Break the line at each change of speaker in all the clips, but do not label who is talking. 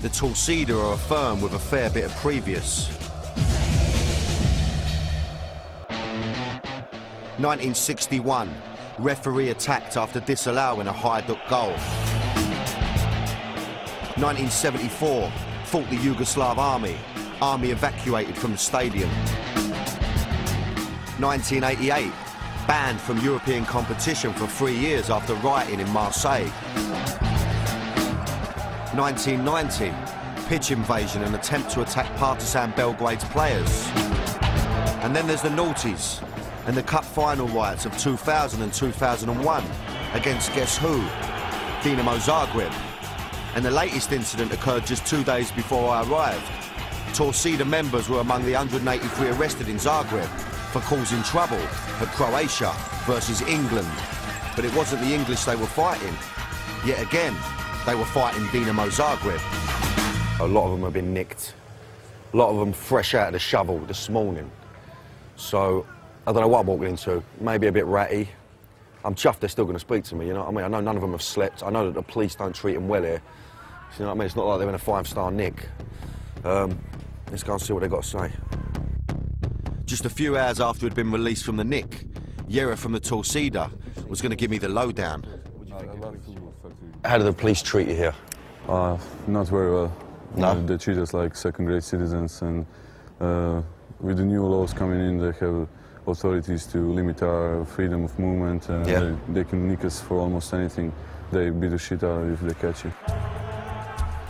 The Torcida are a firm with a fair bit of previous. 1961, referee attacked after disallowing a Hajduk goal. 1974, fought the Yugoslav army evacuated from the stadium. 1988, banned from European competition for 3 years after rioting in Marseille. 1990, pitch invasion and attempt to attack Partizan Belgrade's players. And then there's the noughties and the cup final riots of 2000 and 2001 against guess who? Dinamo Zagreb. And the latest incident occurred just 2 days before I arrived. Torcida members were among the 183 arrested in Zagreb for causing trouble at Croatia versus England. But it wasn't the English they were fighting. Yet again, they were fighting Dinamo Zagreb. A lot of them have been nicked. A lot of them fresh out of the shovel this morning. So, I don't know what I'm walking into. Maybe a bit ratty. I'm chuffed they're still going to speak to me, you know what I mean? I know none of them have slept. I know that the police don't treat them well here. You know what I mean? It's not like they're in a 5-star nick. Let's go and see what they've got to say. Just a few hours after he'd been released from the nick, Yera from the Torcida was going to give me the lowdown. How do the police treat you here?
Not very well.
No?
They treat us like second-grade citizens, and with the new laws coming in, they have authorities to limit our freedom of movement, and
yeah.
they can nick us for almost anything. They beat the shit out of you if they catch you.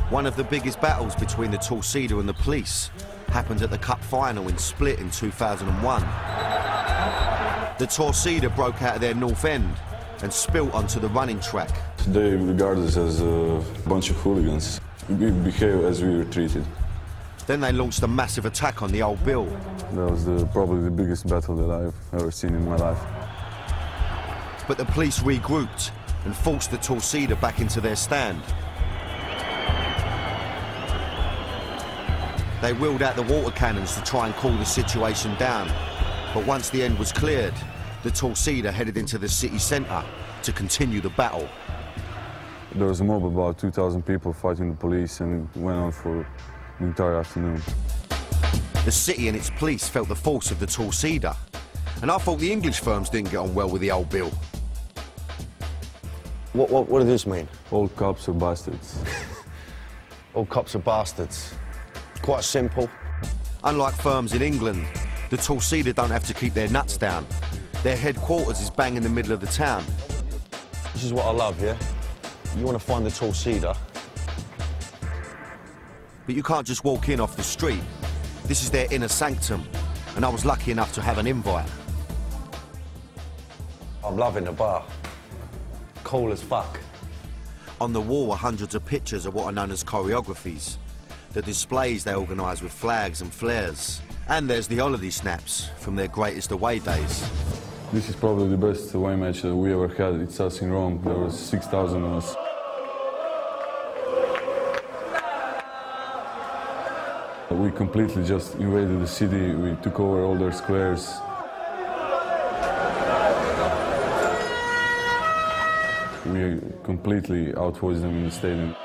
One of the biggest battles between the Torcida and the police happened at the cup final in Split in 2001. The Torcida broke out of their north end and spilt onto the running track.
They regard us as a bunch of hooligans. We behave as we were treated.
Then they launched a massive attack on the old Bill.
That was probably the biggest battle that I've ever seen in my life.
But the police regrouped and forced the Torcida back into their stand. They wheeled out the water cannons to try and cool the situation down. But once the end was cleared, the Torcida headed into the city centre to continue the battle.
There was a mob of about 2,000 people fighting the police, and it went on for the entire afternoon.
The city and its police felt the force of the Torcida. And I thought the English firms didn't get on well with the old Bill. What does this mean?
All cops are bastards.
All cops are bastards. Quite simple. Unlike firms in England, the Torcida don't have to keep their nuts down. Their headquarters is bang in the middle of the town. This is what I love, yeah? You want to find the Torcida, but you can't just walk in off the street. This is their inner sanctum, and I was lucky enough to have an invite. I'm loving the bar. Cool as fuck. On the wall are hundreds of pictures of what are known as choreographies. The displays they organise with flags and flares. And there's the holiday snaps from their greatest away days.
This is probably the best away match that we ever had. It's us in Rome. There was 6,000 of us. We completely just invaded the city. We took over all their squares. We completely outvoiced them in the stadium.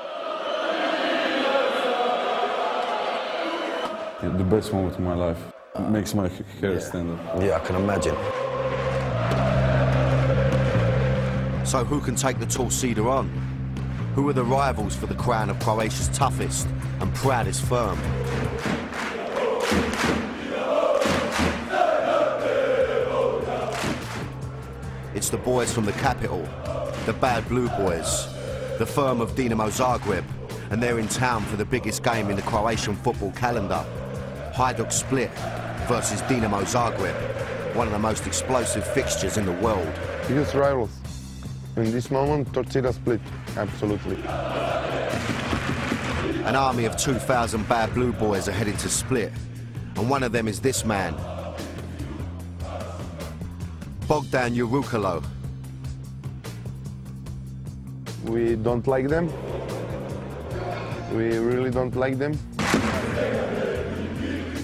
The best moment of my life. It makes my hair stand up.
Yeah, I can imagine. So who can take the Torcida on? Who are the rivals for the crown of Croatia's toughest and proudest firm? It's the boys from the capital, the Bad Blue Boys, the firm of Dinamo Zagreb, and they're in town for the biggest game in the Croatian football calendar. Hajduk Split versus Dinamo Zagreb, one of the most explosive fixtures in the world.
Biggest rivals. In this moment, Torcida Split, absolutely.
An army of 2,000 Bad Blue Boys are heading to Split, and one of them is this man, Bogdan Urukalo.
We don't like them. We really don't like them.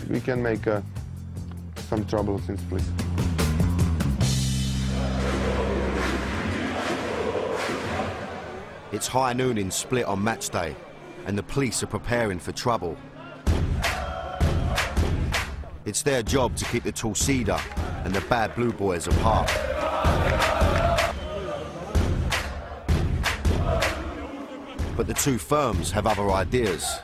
We can make some troubles in Split.
It's high noon in Split on match day, and the police are preparing for trouble. It's their job to keep the Torcida and the bad blue boys apart. But the two firms have other ideas.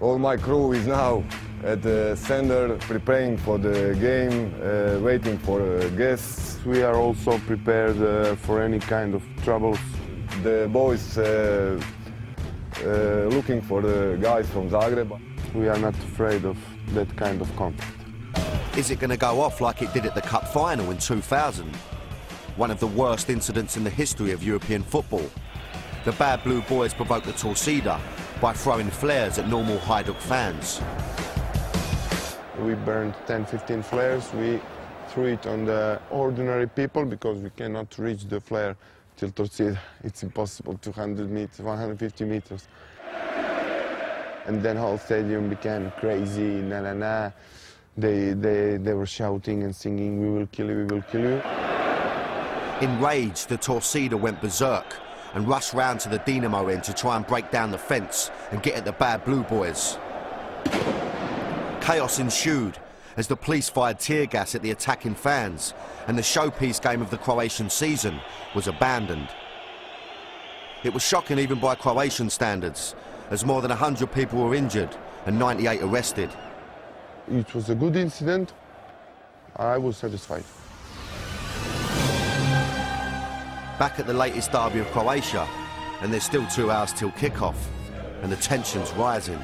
All my crew is now at the center, preparing for the game, waiting for guests.
We are also prepared for any kind of troubles.
The boys looking for the guys from Zagreb.
We are not afraid of that kind of conflict.
Is it going to go off like it did at the Cup final in 2000? One of the worst incidents in the history of European football. The bad blue boys provoked the Torcida by throwing flares at normal Hajduk fans.
We burned 10-15 flares. We threw it on the ordinary people because we cannot reach the flare till Torcida. It's impossible, 200 meters, 150 meters. And then whole stadium became crazy, na na na. They were shouting and singing, "We will kill you, we will kill you."
Enraged, the Torcida went berserk and rushed round to the Dynamo end to try and break down the fence and get at the bad blue boys. Chaos ensued as the police fired tear gas at the attacking fans, and the showpiece game of the Croatian season was abandoned. It was shocking even by Croatian standards, as more than 100 people were injured and 98 arrested.
It was a good incident. I was satisfied.
Back at the latest derby of Croatia, and there's still 2 hours till kick-off, and the tension's rising.